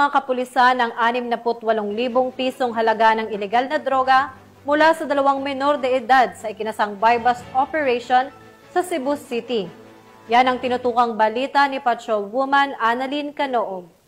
Mga kapulisan ng 68,000 pisong halaga ng ilegal na droga mula sa 2 menor de edad sa ikinasang buy-bust operation sa Cebu City. Yan ang tinutukang balita ni Patrolwoman Annalyn Canoog.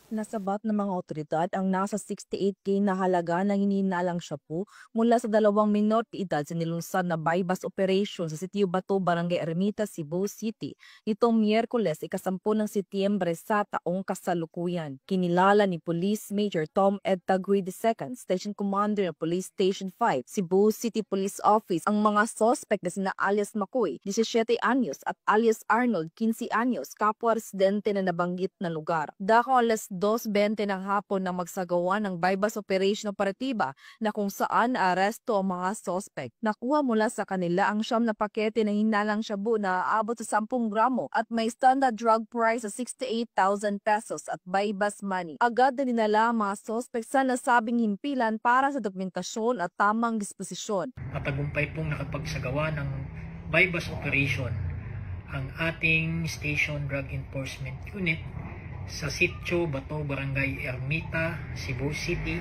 Nasabat ng mga otoridad ang nasa 68K na halaga ng hinihinalang shabu mula sa 2 menor de edad sa nilunsad na buy-bust operation sa Sitio Bato, Barangay Ermita, Cebu City nitong Miyerkules, ika-10 ng Setyembre sa taong kasalukuyan. Kinilala ni Police Major Tom Ed Taguy II, Station Commander ng Police Station 5, Cebu City Police Office, ang mga sospek na sina alias Makoy, 17 anyos at alias Arnold, 15 anyos, kapwa residente na nabanggit na lugar. Dako alas 2:20 ng hapon nang magsagawa ng buy-bust operation operatiba na kung saan naaresto ang mga sospek. Nakuha mula sa kanila ang 9 na pakete ng hinalang shabu na aabot sa 10 gramo at may standard drug price sa 68,000 pesos at buy-bust money. Agad na dinala ang mga sospek sa nasabing himpilan para sa dokumentasyon at tamang disposisyon. Matagumpay pong nakapagsagawa ng buy-bust operation ang ating Station Drug Enforcement Unit sa Sitio Bato, Barangay Ermita, Cebu City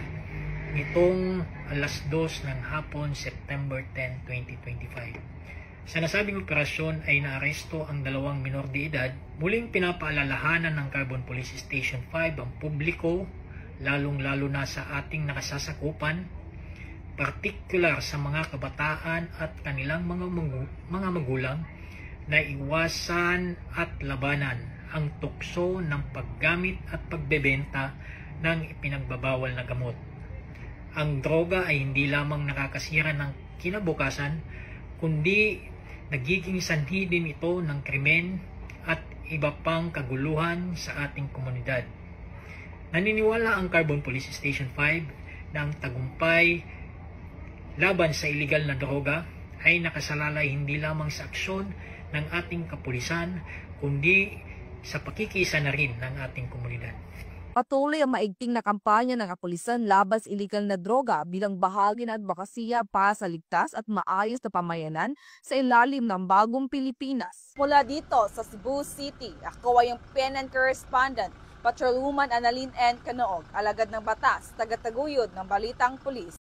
nitong alas 2 ng hapon, September 10, 2025. Sa nasabing operasyon ay naaresto ang 2 menor de edad. Muling pinapaalalahanan ng Carbon Police Station 5 ang publiko, lalong-lalo na sa ating nakasasakupan, partikular sa mga kabataan at kanilang mga magulang, na iwasan at labanan ang tukso ng paggamit at pagbebenta ng ipinagbabawal na gamot. Ang droga ay hindi lamang nakakasira ng kinabukasan, kundi nagiging sanhi din ito ng krimen at iba pang kaguluhan sa ating komunidad. Naniniwala ang Carbon Police Station 5 na ang tagumpay laban sa iligal na droga ay nakasalalay hindi lamang sa aksyon ng ating kapulisan, kundi sa pakikisa na rin ng ating komunidad. Patuloy ang maigting na kampanya ng kapulisan laban sa iligal na droga bilang bahagi ng advokasya para sa ligtas at maayos na pamayanan sa ilalim ng bagong Pilipinas. Mula dito sa Cebu City, ako ay ang PNN correspondent, Patrolwoman Annalyn N. Canoog, alagad ng batas, tagataguyod ng Balitang Pulis.